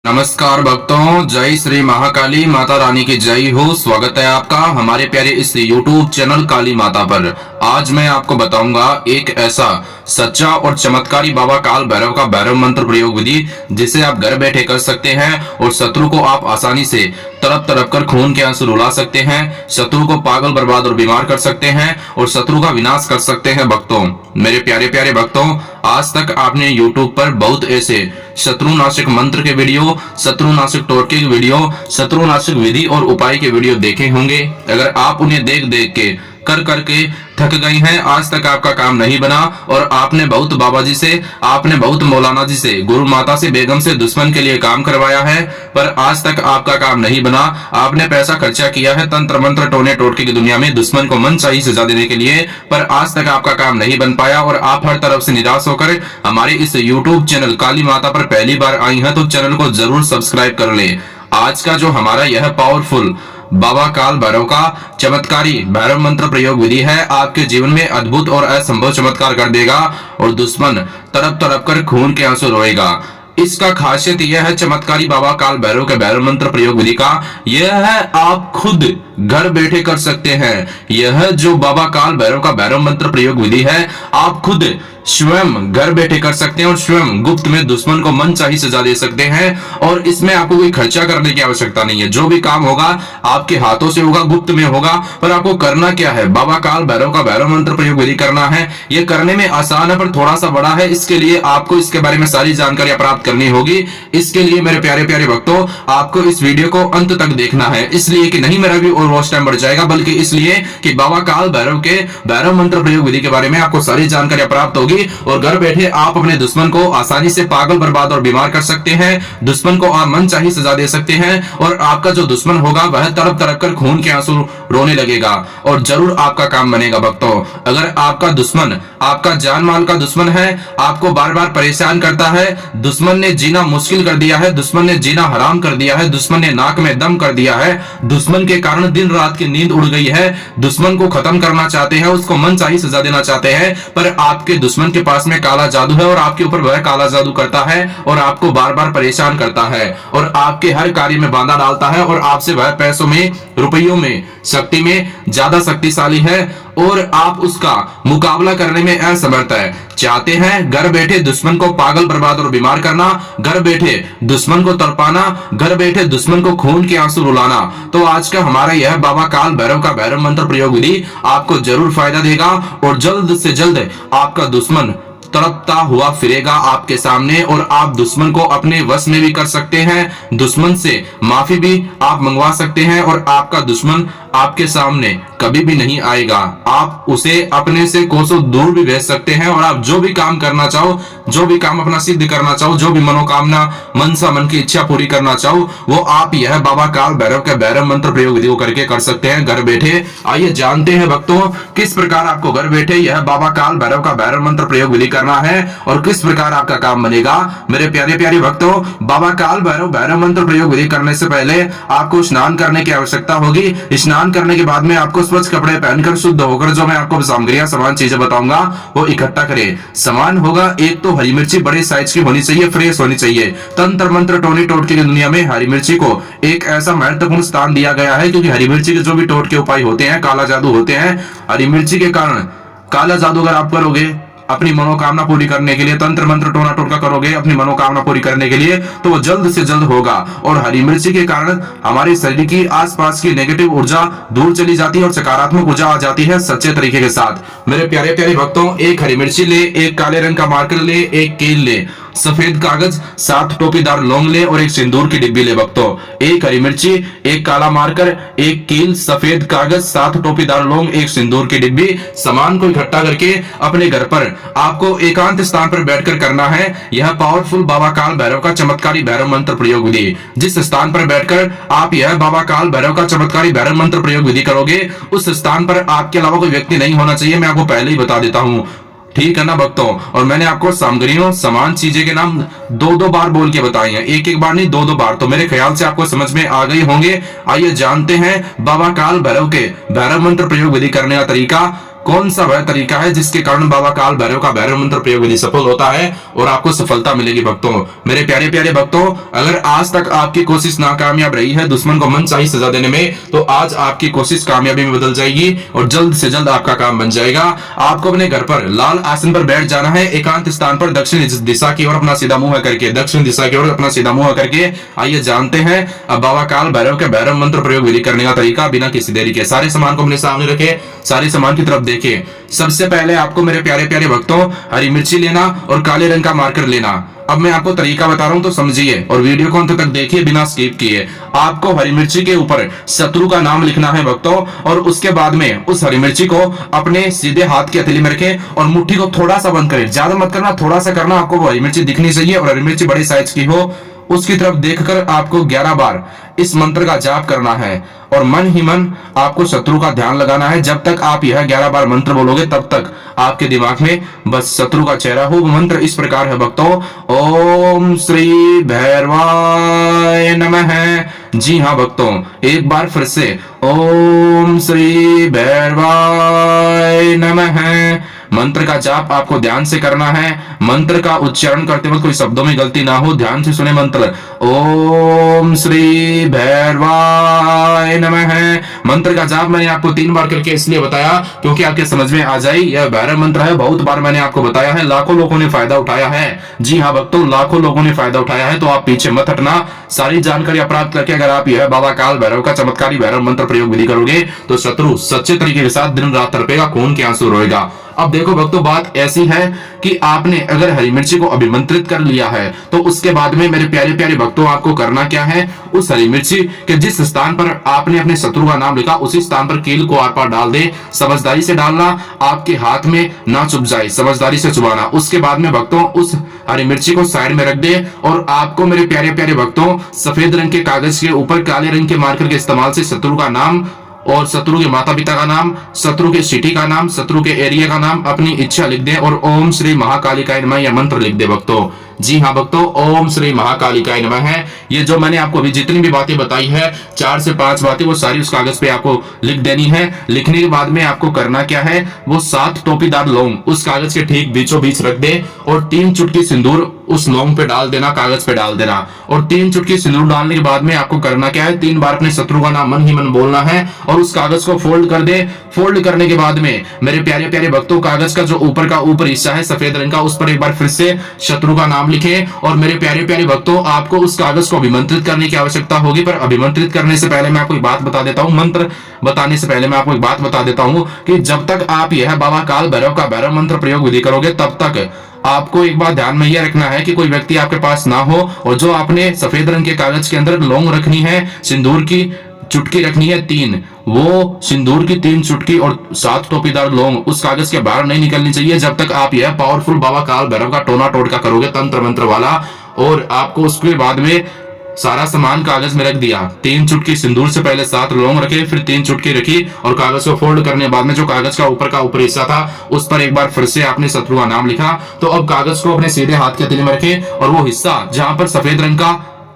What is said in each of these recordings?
नमस्कार भक्तों, जय श्री महाकाली माता रानी की जय हो। स्वागत है आपका हमारे प्यारे इस YouTube चैनल काली माता पर। आज मैं आपको बताऊंगा एक ऐसा सच्चा और चमत्कारी बाबा काल भैरव का भैरव मंत्र प्रयोग विधि जिसे आप घर बैठे कर सकते हैं और शत्रु को आप आसानी से तड़प तड़प कर खून के आंसू रुला सकते हैं, शत्रु को पागल बर्बाद और बीमार कर सकते हैं और शत्रु का विनाश कर सकते हैं। भक्तों, मेरे प्यारे प्यारे भक्तों, आज तक आपने YouTube पर बहुत ऐसे शत्रुनाशक मंत्र के वीडियो, शत्रुनाशक टोटके के वीडियो, शत्रुनाशक विधि और उपाय के वीडियो देखे होंगे। अगर आप उन्हें देख देख के कर करके थक गई हैं, आज तक आपका काम नहीं बना और आपने बहुत बाबा जी से, आपने बहुत मौलाना जी से, गुरु माता से, बेगम से दुश्मन के लिए काम करवाया है, पर आज तक आपका काम नहीं बना। आपने पैसा खर्चा किया है तंत्र मंत्र टोने टोटके की दुनिया में दुश्मन को मनचाही सजा देने के लिए, पर आज तक आपका काम नहीं बन पाया और आप हर तरफ से निराश होकर हमारे इस YouTube चैनल काली माता पर पहली बार आई हैं, तो चैनल को जरूर सब्सक्राइब कर ले। आज का जो हमारा यह पावरफुल बाबा काल भैरव का चमत्कारी भैरव मंत्र प्रयोग विधि है, आपके जीवन में अद्भुत और असंभव चमत्कार कर देगा और दुश्मन तड़प तड़प कर खून के आंसू रोएगा। इसका खासियत यह है चमत्कारी बाबा काल भैरव के भैरव मंत्र प्रयोग विधि का, यह है आप खुद घर बैठे कर सकते हैं। यह जो बाबा काल भैरव का भैरव मंत्र प्रयोग विधि है, आप खुद स्वयं घर बैठे कर सकते हैं और स्वयं गुप्त में दुश्मन को मनचाही सजा दे सकते हैं और इसमें आपको कोई खर्चा करने की आवश्यकता नहीं है। जो भी काम होगा आपके हाथों से होगा, गुप्त में होगा, पर आपको करना क्या है, बाबा काल भैरव का भैरव मंत्र प्रयोग विधि करना है। यह करने में आसान है पर थोड़ा सा बड़ा है, इसके लिए आपको इसके बारे में सारी जानकारी प्राप्त करनी होगी। इसके लिए मेरे प्यारे प्यारे भक्तों, आपको इस वीडियो को अंत तक देखना है, इसलिए कि नहीं मेरा भी और वॉच टाइम बढ़ जाएगा, बल्कि इसलिए कि बाबा काल भैरव के भैरव मंत्र प्रयोग विधि के बारे में आपको सारी जानकारी प्राप्त होगी और घर बैठे आप अपने दुश्मन को आसानी से पागल बर्बाद और बीमार कर सकते हैं। दुश्मन को आप मनचाही सजा दे सकते हैं और आपका जो दुश्मन होगा वह तड़प तड़प कर खून के आंसू रोने लगेगा और जरूर आपका काम बनेगा। भक्तों, अगर आपका दुश्मन आपका जान माल का दुश्मन है, आपको बार बार परेशान करता है, दुश्मन ने जीना मुश्किल कर दिया है, दुश्मन ने जीना हराम कर दिया है, दुश्मन ने नाक में दम कर दिया है, दुश्मन के कारण दिन रात की नींद उड़ गई है, दुश्मन को खत्म करना चाहते हैं, उसको मनचाही सजा देना चाहते हैं, पर आपके दुश्मन के पास में काला जादू है और आपके ऊपर वह काला जादू करता है और आपको बार बार परेशान करता है और आपके हर कार्य में बाधा डालता है और आपसे वह पैसों में, रुपयों में, शक्ति में ज्यादा शक्तिशाली है और आप उसका मुकाबला करने में असमर्थ है। चाहते हैं घर बैठे दुश्मन को पागल बर्बाद और बीमार करना, घर बैठे दुश्मन को तड़पाना, घर बैठे दुश्मन को खून के आंसू रुलाना, तो आज का हमारा यह बाबा काल भैरव का भैरव मंत्र प्रयोग विधि आपको जरूर फायदा देगा और जल्द से जल्द आपका दुश्मन तड़पता हुआ फिरेगा आपके सामने और आप दुश्मन को अपने वश में भी कर सकते हैं, दुश्मन से माफी भी आप मंगवा सकते हैं और आपका दुश्मन आपके सामने कभी भी नहीं आएगा। आप उसे अपने से कोसों दूर भी भेज सकते हैं और आप जो भी काम करना चाहो, जो भी काम अपना सिद्ध करना चाहो, जो भी मनोकामना, मनसा, मन की इच्छा पूरी करना चाहो, वो आप यह बाबा काल भैरव के भैरव मंत्र प्रयोग विधि को करके कर सकते हैं घर बैठे। आइए जानते हैं भक्तों किस प्रकार आपको घर बैठे यह बाबा काल भैरव का भैरव मंत्र प्रयोग विधि करना है और किस प्रकार आपका काम बनेगा। मेरे प्यारे प्यारे भक्तों, बाबा काल भैरव भैरव मंत्र प्रयोग विधि करने से पहले आपको स्नान करने की आवश्यकता होगी। स्नान करने के बाद में आपको स्वच्छ कपड़े पहनकर शुद्ध होकर जो मैं आपको सामग्रियां, सामान, चीजें बताऊंगा वो इकट्ठा करें। सामान होगा एक तो हरी मिर्ची बड़े साइज की होनी चाहिए, फ्रेश होनी चाहिए। तंत्र मंत्र टोने टोटके की दुनिया में हरी मिर्ची को एक ऐसा महत्वपूर्ण स्थान दिया गया है क्योंकि हरी मिर्ची के जो भी टोटके उपाय होते हैं, काला जादू होते हैं, हरी मिर्ची के कारण काला जादू अगर आप करोगे अपनी मनोकामना पूरी करने के लिए, तंत्र मंत्र टोना टोटका करोगे अपनी मनोकामना पूरी करने के लिए, तो वो जल्द से जल्द होगा। और हरी मिर्ची के कारण हमारे शरीर की आसपास की नेगेटिव ऊर्जा दूर चली जाती है और सकारात्मक ऊर्जा आ जाती है सच्चे तरीके के साथ। मेरे प्यारे प्यारे भक्तों, एक हरी मिर्ची ले, एक काले रंग का मार्कर ले, एक कील ले, सफेद कागज, 7 टोपीदार लौंग ले और एक सिंदूर की डिब्बी ले। भक्तों, एक हरी मिर्ची, एक काला मार्कर, एक कील, सफेद कागज, 7 टोपीदार लौंग, एक सिंदूर की डिब्बी, सामान को इकट्ठा करके अपने घर पर आपको एकांत स्थान पर बैठकर करना है यह पावरफुल बाबा काल भैरव का चमत्कारी भैरव मंत्र प्रयोग विधि। जिस स्थान पर बैठकर आप यह बाबा काल भैरव का चमत्कारी भैरव मंत्र प्रयोग विधि करोगे, उस स्थान पर आपके अलावा कोई व्यक्ति नहीं होना चाहिए, मैं आपको पहले ही बता देता हूँ। ठीक है ना भक्तों, और मैंने आपको सामग्रियों, सामान, चीजें के नाम 2-2 बार बोल के बताए हैं, एक एक बार नहीं 2-2 बार, तो मेरे ख्याल से आपको समझ में आ गई होंगे। आइए जानते हैं बाबा काल भैरव के भैरव मंत्र प्रयोग विधि करने का तरीका। कौन सा वह तरीका है जिसके कारण बाबा काल भैरव का भैरव मंत्र प्रयोग विधि सफल होता है और आपको सफलता मिलेगी। भक्तों, मेरे प्यारे प्यारे भक्तों, अगर आज तक आपकी कोशिश नाकामयाब रही है दुश्मन को मनचाही सजा देने में, तो आज आपकी कोशिश कामयाबी में बदल जाएगी और जल्द से जल्द आपका काम बन जाएगा। आपको अपने घर पर लाल आसन पर बैठ जाना है, एकांत स्थान पर दक्षिण दिशा की ओर अपना सीधा मुंह करके, दक्षिण दिशा की ओर अपना सीधा मुंह करके। आइए जानते हैं अब बाबा काल भैरव के भैरव मंत्र प्रयोग विधि करने का तरीका बिना किसी देरी के। सारे सामान को अपने सामने रखे, सारे सामान की तरफ देखें। सबसे पहले आपको मेरे प्यारे प्यारे भक्तों हरी मिर्ची लेना और काले रंग का मार्कर लेना। अब मैं आपको तरीका बता रहा हूं तो समझिए और वीडियो को अंत तक देखिए बिना स्किप किए। आपको हरी मिर्ची के ऊपर शत्रु का नाम लिखना है भक्तों, और उसके बाद में उस हरी मिर्ची को अपने सीधे हाथ की हथेली में रखें और मुट्ठी को थोड़ा सा बंद करें, ज्यादा मत करना, थोड़ा सा करना। आपको वो हरी मिर्ची दिखनी चाहिए और हरी मिर्ची बड़ी साइज की हो। उसकी तरफ देखकर आपको 11 बार इस मंत्र का जाप करना है और मन ही मन आपको शत्रु का ध्यान लगाना है। जब तक आप यह 11 बार मंत्र बोलोगे तब तक आपके दिमाग में बस शत्रु का चेहरा हो। मंत्र इस प्रकार है भक्तों, ओम श्री भैरवाय नमः। जी हाँ भक्तों, एक बार फिर से ओम श्री भैरवाय नमः। मंत्र का जाप आपको ध्यान से करना है। मंत्र का उच्चारण करते वक्त कोई शब्दों में गलती ना हो, ध्यान से सुने मंत्र। ओम श्री भैरवाय नमः। मंत्र का जाप मैंने आपको 3 बार करके इसलिए बताया क्योंकि आपके समझ में आ जाए। यह भैरव मंत्र है, बहुत बार मैंने आपको बताया है, लाखों लोगों ने फायदा उठाया है। जी हाँ भक्तों, लाखों लोगों ने फायदा उठाया है, तो आप पीछे मत हटना। सारी जानकारी प्राप्त करके अगर आप यह बाबा काल भैरव का चमत्कारी भैरव मंत्र प्रयोग विधि करोगे तो शत्रु सच्चे तरीके के साथ दिन रात तड़पेगा, खून के आंसू रोएगा। अब देखो भक्तों, बात ऐसी है कि आपने अगर हरी मिर्ची को अभिमंत्रित कर लिया है तो उसके बाद में मेरे प्यारे प्यारे भक्तों आपको करना क्या है, उस हरी मिर्ची के जिस स्थान पर आपने अपने शत्रु का नाम लिखा उसी स्थान पर कील को आर पार डाल दे। समझदारी से डालना, आपके हाथ में ना चुभ जाए, समझदारी से चुबाना। उसके बाद में भक्तों उस हरी मिर्ची को साइड में रख दे और आपको मेरे प्यारे प्यारे भक्तों सफेद रंग के कागज के ऊपर काले रंग के मार्कर के इस्तेमाल से शत्रु का नाम और शत्रु के माता पिता का नाम, शत्रु के सिटी का नाम, शत्रु के एरिया का नाम, अपनी इच्छा लिख दे और ओम श्री महाकालिकाय नमः यह मंत्र लिख दे भक्तों। जी हाँ भक्तों, ओम श्री महाकालिकाय नमः है। ये जो मैंने आपको अभी जितनी भी बातें बताई है, 4 से 5 बातें, वो सारी उस कागज पे आपको लिख देनी है। लिखने के बाद में आपको करना क्या है, वो 7 टोपीदार लौंग उस कागज के ठीक बीचों बीच रख दे और 3 चुटकी सिंदूर उस लौंग पे डाल देना, कागज पे डाल देना। और 3 चुटकी सिंदूर डालने के बाद में आपको करना क्या है, 3 बार अपने शत्रु का नाम मन ही मन बोलना है और उस कागज को फोल्ड कर दे। फोल्ड करने के बाद में मेरे प्यारे प्यारे भक्तों कागज का जो ऊपर का ऊपर हिस्सा है सफेद रंग का, उस पर एक बार फिर से शत्रु का नाम लिखे। और मेरे प्यारे प्यारे भक्तों आपको उस कागज को अभिमंत्रित करने की आवश्यकता होगी, पर अभिमंत्रित करने से पहले मैं आपको एक बात बता देता हूं, मंत्र बताने से पहले मैं आपको एक बात बता देता हूं कि जब तक आप यह बाबा काल भैरव का भैरव मंत्र प्रयोग विधि करोगे तब तक आपको एक बात ध्यान में यह रखना है कि कोई व्यक्ति आपके पास ना हो और जो आपने सफेद रंग के कागज के अंदर लौंग रखनी है, सिंदूर की चुटकी रखनी है 3, वो सिंदूर की 3 चुटकी और 7 टोपीदार लौंग उस कागज के बाहर नहीं निकलनी चाहिए जब तक आप यह पावरफुल बाबा काल भैरव का टोना टोटका करोगे, तंत्र मंत्र वाला। और आपको उसके बाद में सारा सामान कागज में रख दिया, 3 चुटकी सिंदूर से पहले 7 लौंग रखे, फिर 3 चुटकी रखी और कागज को फोल्ड करने के बाद में जो कागज का ऊपर हिस्सा था उस पर एक बार फिर से आपने शत्रु का नाम लिखा। तो अब कागज को अपने सीधे हाथ के हथेली में रखे और वो हिस्सा जहां पर सफेद रंग का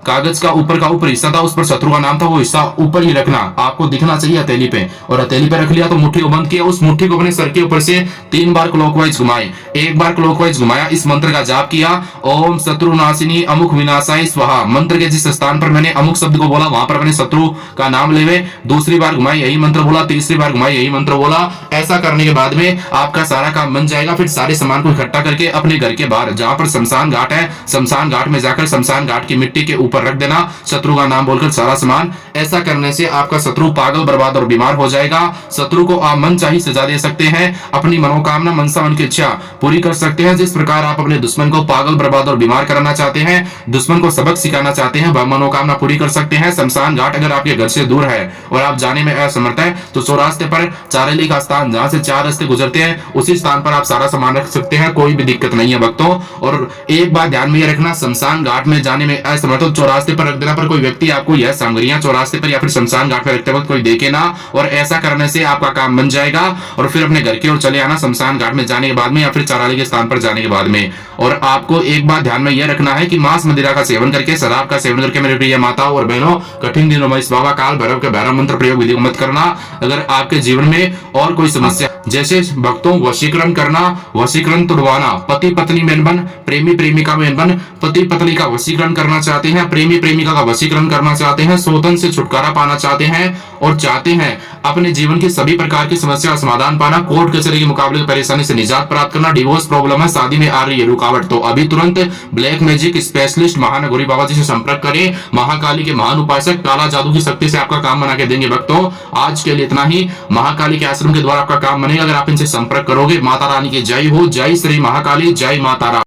कागज का ऊपर हिस्सा था उस पर शत्रु का नाम था, वो हिस्सा ऊपर ही रखना, आपको दिखना चाहिए हथेली पे। और हथेली पे रख लिया तो मुट्ठी को बंद किया, उस मुट्ठी को अपने सर के ऊपर से 3 बार क्लॉकवाइज घुमाए। एक बार क्लॉकवाइज घुमाया, इस मंत्र का जाप किया, ओम शत्रु नाशिनी अमुक विनाशाय स्वाहा। मंत्र के जिस स्थान पर मैंने अमुक शब्द को बोला वहां पर मैंने शत्रु का नाम लेवे, दूसरी बार घुमाई यही मंत्र बोला, तीसरी बार घुमाई यही मंत्र बोला। ऐसा करने के बाद में आपका सारा काम बन जाएगा। फिर सारे सामान को इकट्ठा करके अपने घर के बाहर जहां पर शमशान घाट है, शमशान घाट में जाकर शमशान घाट की मिट्टी के ऊपर रख देना, शत्रु का नाम बोलकर सारा सामान। ऐसा करने से आपका शत्रु पागल, बर्बाद और बीमार हो जाएगा। शत्रु को आप मनचाही सजा दे सकते हैं, अपनी मनोकामना, मनसा, मन की इच्छा पूरी कर सकते हैं। जिस प्रकार आप अपने दुश्मन को पागल, बर्बाद और बीमार कराना चाहते हैं, दुश्मन को सबक सिखाना चाहते हैं, वह मनोकामना पूरी कर सकते हैं। शमशान घाट अगर आपके घर से दूर है और आप जाने में असमर्थ है तो चौरास्ते पर चारेली का स्थान जहां से 4 रास्ते गुजरते हैं उसी स्थान पर आप सारा सामान रख सकते हैं, कोई भी दिक्कत नहीं है भक्तों। और एक बात ध्यान में रखना, शमशान घाट में जाने में असमर्थ हो चौरास्ते पर रख देना। पर कोई व्यक्ति आपको यह सामग्रियां चौरास्ते पर या फिर शमशान घाट पर रखते वक्त कोई देखे ना, और ऐसा करने से आपका काम बन जाएगा और फिर अपने घर की ओर चले आना शमशान घाट में जाने के बाद में या फिर चाराली के स्थान पर जाने के बाद में। और आपको एक बात ध्यान में यह रखना है कि मांस मदिरा का सेवन करके, शराब का सेवन करके मेरे प्रिय माताओं और बहनों, कठिन दिनों में इस बाबा काल भैरव के भैरव मंत्र प्रयोग विधि को मत करना। अगर आपके जीवन में और कोई समस्या जैसे भक्तों वशीकरण करना, वशीकरण तुड़वाना, पति पत्नी में बन, प्रेमी प्रेमिका में बन, पति पत्नी का वशीकरण करना चाहते हैं, प्रेमी प्रेमिका का वशीकरण करना चाहते हैं, शोधन से छुटकारा पाना चाहते हैं और चाहते हैं अपने जीवन की सभी प्रकार की समस्या का समाधान पाना, कोर्ट कचहरी के मुकाबले परेशानी से निजात प्राप्त करना, डिवोर्स प्रॉब्लम है, शादी में आ रही है रुकावट, तो अभी तुरंत ब्लैक मैजिक स्पेशलिस्ट महानगौरी बाबा जी से संपर्क करें। महाकाली के महान उपासक काला जादू की शक्ति से आपका काम बना के देंगे। भक्तों आज के लिए इतना ही। महाकाली के आश्रम के द्वारा आपका काम बनेगा अगर आप इनसे संपर्क करोगे। माता रानी की जय हो। जय श्री महाकाली, जय माता रानी।